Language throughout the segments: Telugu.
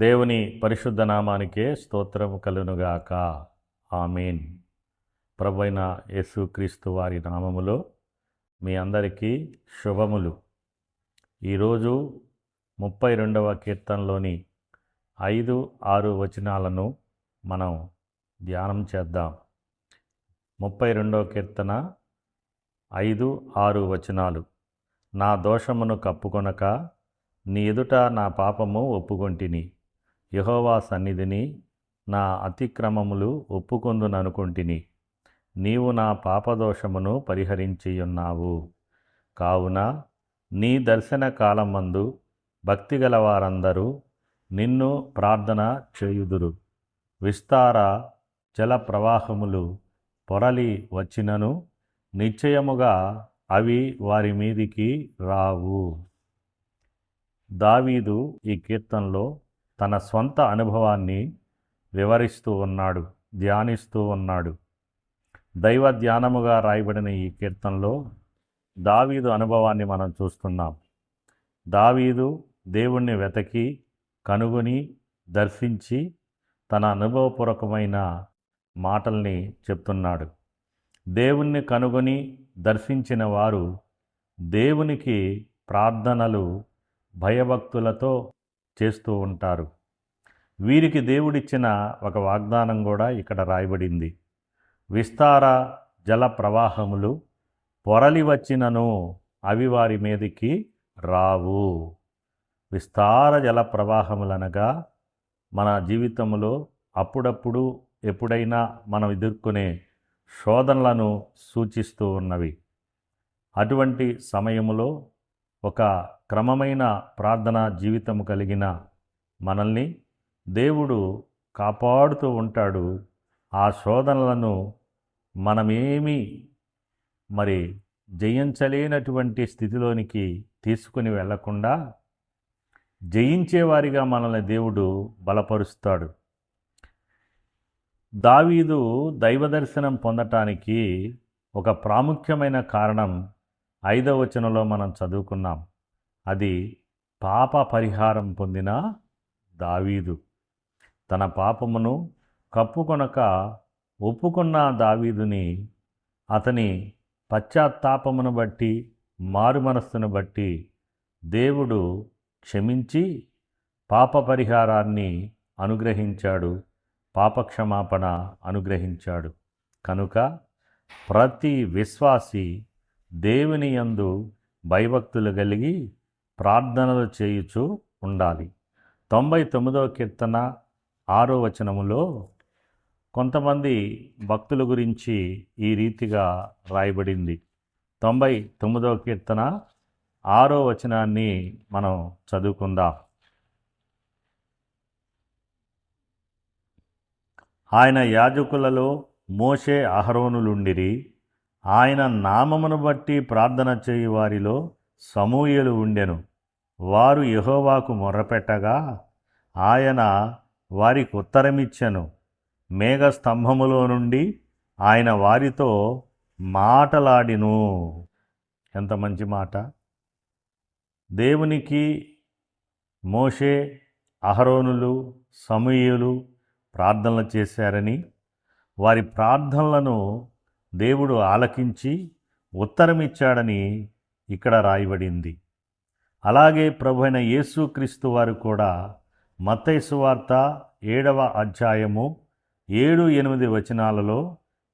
దేవుని పరిశుద్ధ నామానికే స్తోత్రము కలునుగాక. ఆమేన్. ప్రభువైన యేసుక్రీస్తు వారి నామములో మీ అందరికీ శుభములు. ఈరోజు 32వ కీర్తనలోని 5, 6 వచనాలను మనం ధ్యానం చేద్దాం. 32వ కీర్తన 5, 6 వచనాలు. నా దోషమును కప్పుకొనక నీ ఎదుట నా పాపము ఒప్పుకొంటిని. యెహోవా సన్నిధిని నా అతిక్రమములు ఒప్పుకొందుననుకొంటిని. నీవు నా పాపదోషమును పరిహరించియున్నావు. కావున నీ దర్శన కాలమందు భక్తిగల వారందరూ నిన్ను ప్రార్థన చేయుదురు. విస్తార జల ప్రవాహములు పొరలి వచ్చినను నిశ్చయముగా అవి వారి మీదికి రావు. దావీదు ఈ కీర్తనలో తన స్వంత అనుభవాన్ని వివరిస్తూ ఉన్నాడు, ధ్యానిస్తూ ఉన్నాడు. దైవ ధ్యానముగా రాయబడిన ఈ కీర్తనలో దావీదు అనుభవాన్ని మనం చూస్తున్నాం. దావీదు దేవుణ్ణి వెతకి కనుగొని దర్శించి తన అనుభవపూర్వకమైన మాటల్ని చెప్తున్నాడు. దేవుణ్ణి కనుగొని దర్శించిన వారు దేవునికి ప్రార్థనలు భయభక్తులతో చేస్తూ ఉంటారు. వీరికి దేవుడిచ్చిన ఒక వాగ్దానం కూడా ఇక్కడ రాయబడింది. విస్తార జల ప్రవాహములు పొరలి వచ్చినను అవి వారి మీదకి రావు. విస్తార జల ప్రవాహములనగా మన జీవితంలో అప్పుడప్పుడు ఎప్పుడైనా మనం ఎదుర్కొనే శోధనలను సూచిస్తూ ఉన్నవి. అటువంటి సమయములో ఒక క్రమమైన ప్రార్థనా జీవితం కలిగిన మనల్ని దేవుడు కాపాడుతూ ఉంటాడు. ఆ శోధనలను మనమేమీ జయించలేనటువంటి స్థితిలోనికి తీసుకుని వెళ్లకుండా జయించేవారిగా మనల్ని దేవుడు బలపరుస్తాడు. దావీదు దైవ దర్శనం పొందటానికి ఒక ప్రాముఖ్యమైన కారణం 5వ వచనంలో మనం చదువుకున్నాం. అది పాప పరిహారం పొందిన దావీదు. తన పాపమును కప్పుకొనక ఒప్పుకున్న దావీదుని అతని పశ్చాత్తాపమును బట్టి, మారు మనస్సును బట్టి దేవుడు క్షమించి పాప పరిహారాన్ని అనుగ్రహించాడు, పాపక్షమాపణ అనుగ్రహించాడు. కనుక ప్రతి విశ్వాసి దేవుని యందు భయభక్తులు కలిగి ప్రార్థనలు చేయుచు ఉండాలి. 99వ కీర్తన 6వ వచనములో కొంతమంది భక్తుల గురించి ఈ రీతిగా రాయబడింది. 99వ కీర్తన 6వ వచనాన్ని మనం చదువుకుందాం. ఆయన యాజకులలో మోషే అహరోనులుండిరి. ఆయన నామమును బట్టి ప్రార్థన చేయు వారిలో సమూయేలు ఉండెను. వారు యెహోవాకు మొర్రపెట్టగా ఆయన వారికి ఉత్తరమిచ్చెను. మేఘస్తంభములో నుండి ఆయన వారితో మాటలాడిను. ఎంత మంచి మాట! దేవునికి మోషే, అహరోనులు, సమూయేలు ప్రార్థనలు చేశారని, వారి ప్రార్థనలను దేవుడు ఆలకించి ఉత్తరమిచ్చాడని ఇక్కడ రాయబడింది. అలాగే ప్రభువైన యేసుక్రీస్తు వారు కూడా మత్తయి సువార్త 7వ అధ్యాయము 7, 8 వచనాలలో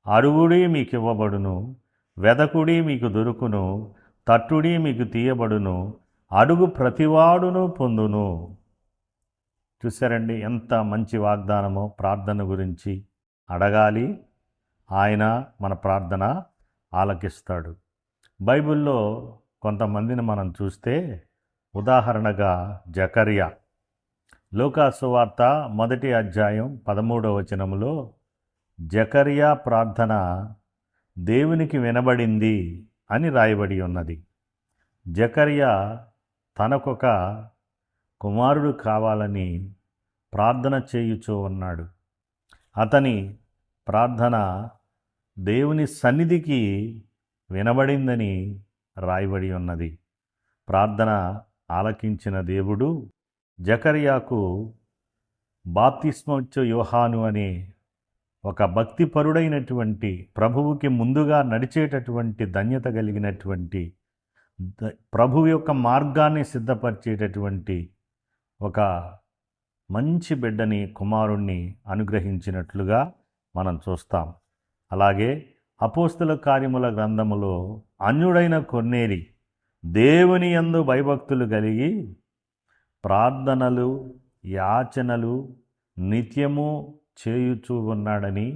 అడుగుడి మీకు ఇవ్వబడును, వెదకుడి మీకు దొరుకును, తట్టుడి మీకు తీయబడును, అడుగు ప్రతివాడును పొందును. చూశారండి ఎంత మంచి వాగ్దానమో ప్రార్థన గురించి. అడగాలి, ఆయన మన ప్రార్థన ఆలకిస్తాడు. బైబిల్లో కొంతమందిని మనం చూస్తే ఉదాహరణగా జకర్యా. లూకాసు వార్త 1వ అధ్యాయం 13వ వచనములో జకర్యా ప్రార్థన దేవునికి వినబడింది అని రాయబడి ఉన్నది. జకర్యా తనకొక కుమారుడు కావాలని ప్రార్థన చేయుచూ ఉన్నాడు. అతని ప్రార్థన దేవుని సన్నిధికి వినబడిందని రాయబడి ఉన్నది. ప్రార్థన ఆలకించిన దేవుడు జకర్యాకు బాప్తిస్మోచ్చే యోహాను అనే ఒక భక్తిపరుడైనటువంటి, ప్రభువుకి ముందుగా నడిచేటటువంటి ధన్యత కలిగినటువంటి, ప్రభువు యొక్క మార్గాన్ని సిద్ధపరిచేటటువంటి ఒక మంచి బిడ్డని, కుమారుణ్ణి అనుగ్రహించినట్లుగా మనం చూస్తాం. అలాగే అపోస్తల కార్యముల గ్రంథములో అన్యుడైన కొర్నేలి దేవుని యందు భయభక్తులు కలిగి ప్రార్థనలు, యాచనలు నిత్యము చేయుచూ ఉన్నాడని,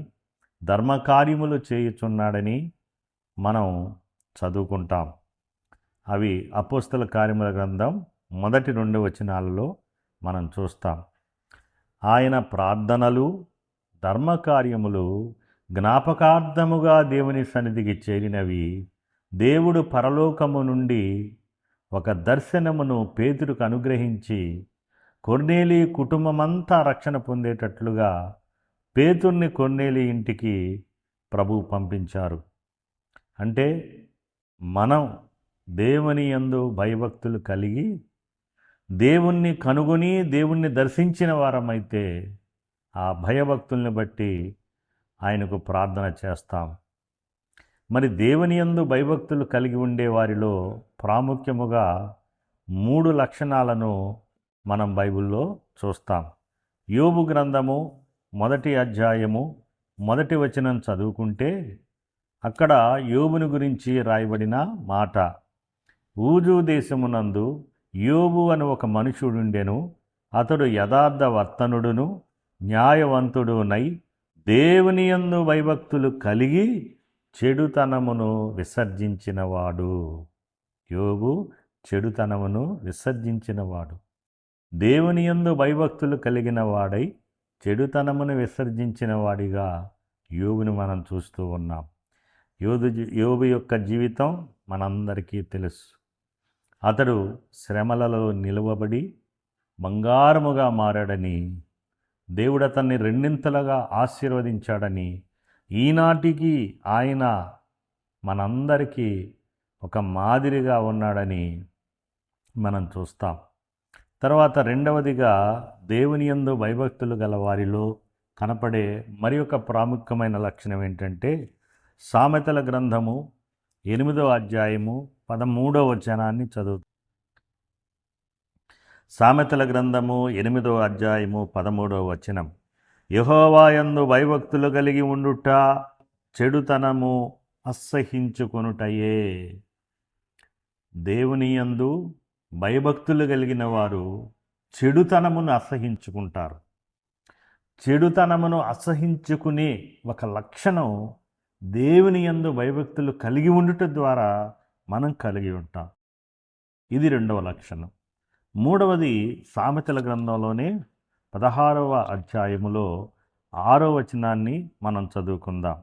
ధర్మకార్యములు చేయుచున్నాడని మనం చదువుకుంటాం. అవి అపోస్తల కార్యముల గ్రంథం మొదటి 2 వచనాలలో మనం చూస్తాం. ఆయన ప్రార్థనలు, ధర్మకార్యములు జ్ఞాపకార్థముగా దేవుని సన్నిధికి చేరినవి. దేవుడు పరలోకము నుండి ఒక దర్శనమును పేతురుకు అనుగ్రహించి కొర్నేలి కుటుంబమంతా రక్షణ పొందేటట్లుగా పేతుర్ని కొర్నేలి ఇంటికి ప్రభువు పంపించారు. అంటే మనం దేవుని యందు భయభక్తులు కలిగి దేవుణ్ణి కనుగొని దేవుణ్ణి దర్శించిన వారమైతే ఆ భయభక్తుల్ని బట్టి ఆయనకు ప్రార్థన చేస్తాం. మరి దేవుని యందు భయభక్తులు కలిగి ఉండే వారిలో ప్రాముఖ్యముగా 3 లక్షణాలను మనం బైబిల్లో చూస్తాం. యోబు గ్రంథము 1వ అధ్యాయము 1వ వచనం చదువుకుంటే అక్కడ యోబుని గురించి రాయబడిన మాట, ఊజు దేశమునందు యోబు అని ఒక మనుషుడుండెను. అతడు యథార్థ వర్తనుడును న్యాయవంతుడునై దేవుని యందు భయభక్తులు కలిగి చెడుతనమును విసర్జించినవాడు. యోబు చెడుతనమును విసర్జించినవాడు. దేవుని యందు భయభక్తులు కలిగిన వాడై చెడుతనమును విసర్జించిన వాడిగా యోబుని మనం చూస్తూ ఉన్నాం. యోబు యొక్క జీవితం మనందరికీ తెలుసు. అతడు శ్రమలలో నిలువబడి బంగారముగా మారాడని, దేవుడు అతన్ని రెండింతలుగా ఆశీర్వదించాడని, ఈనాటికి ఆయన మనందరికీ ఒక మాదిరిగా ఉన్నాడని మనం చూస్తాం. తర్వాత రెండవదిగా దేవుని యందు భయభక్తులు గల వారిలో కనపడే మరి ఒక ప్రాముఖ్యమైన లక్షణం ఏంటంటే, సామెతల గ్రంథము 8వ అధ్యాయము 13వ వచనాన్ని చదువు. సామెతల గ్రంథము 8వ అధ్యాయము 13వ వచనం, యెహోవా యందు భయభక్తులు కలిగి ఉండుట చెడుతనము అసహ్యించుకొనుటయే. దేవుని యందు భయభక్తులు కలిగిన వారు చెడుతనమును అసహించుకుంటారు. చెడుతనమును అసహించుకునే ఒక లక్షణం దేవుని యందు భయభక్తులు కలిగి ఉండుట ద్వారా మనం కలిగి ఉంటాం. ఇది రెండవ లక్షణం. మూడవది సామెతల గ్రంథంలోనే 16వ అధ్యాయములో 6వ వచనాన్ని మనం చదువుకుందాం.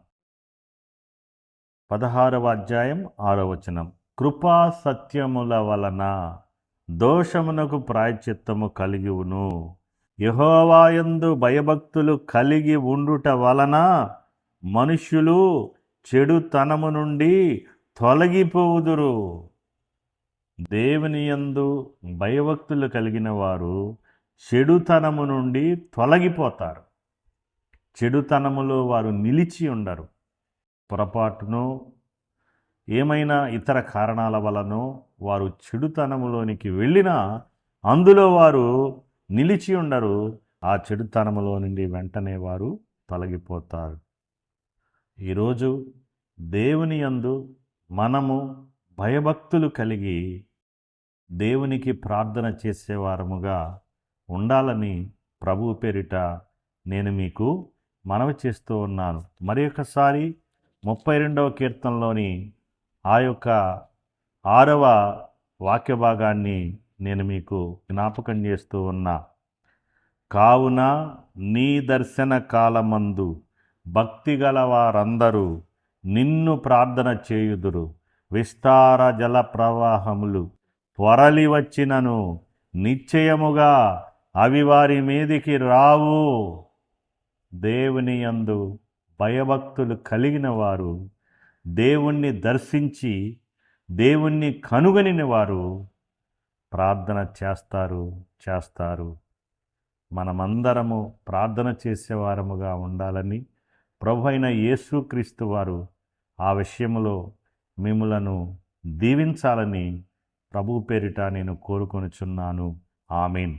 16వ అధ్యాయం 6వ వచనం, కృపా సత్యముల వలన దోషమునకు ప్రాయశ్చిత్తము కలిగివును. యెహోవా యందు భయభక్తులు కలిగి ఉండుట వలన మనుష్యులు చెడుతనము నుండి తొలగిపోవుదురు. దేవుని యందు భయభక్తులు కలిగిన వారు చెడుతనము నుండి తొలగిపోతారు. చెడుతనములో వారు నిలిచి ఉండరు. పొరపాటును ఏమైనా ఇతర కారణాల వలనో వారు చెడుతనములోనికి వెళ్ళినా అందులో వారు నిలిచి ఉండరు. ఆ చెడుతనములో నుండి వెంటనే వారు తొలగిపోతారు. ఈరోజు దేవుని యందు మనము భయభక్తులు కలిగి దేవునికి ప్రార్థన చేసేవారముగా ఉండాలని ప్రభువు పేరిట నేను మీకు మనవి చేస్తూ ఉన్నాను. మరి ఒకసారి 32వ కీర్తనలోని ఆ యొక్క 6వ వాక్య భాగాన్ని నేను మీకు జ్ఞాపకం చేస్తూ ఉన్నా. కావున నీ దర్శన కాలమందు భక్తిగల వారందరూ నిన్ను ప్రార్థన చేయుదురు. విస్తార జల ప్రవాహములు పొరలి వచ్చినను నిశ్చయముగా అవి వారి మీదికి రావు. దేవుని యందు భయభక్తులు కలిగిన వారు, దేవుణ్ణి దర్శించి దేవుణ్ణి కనుగొనిన వారు ప్రార్థన చేస్తారు. మనమందరము ప్రార్థన చేసేవారముగా ఉండాలని ప్రభు అయిన యేసుక్రీస్తు వారు ఆ విషయంలో మిమ్ములను దీవించాలని ప్రభు పేరిట నేను కోరుకొనుచున్నాను. ఆమేన్.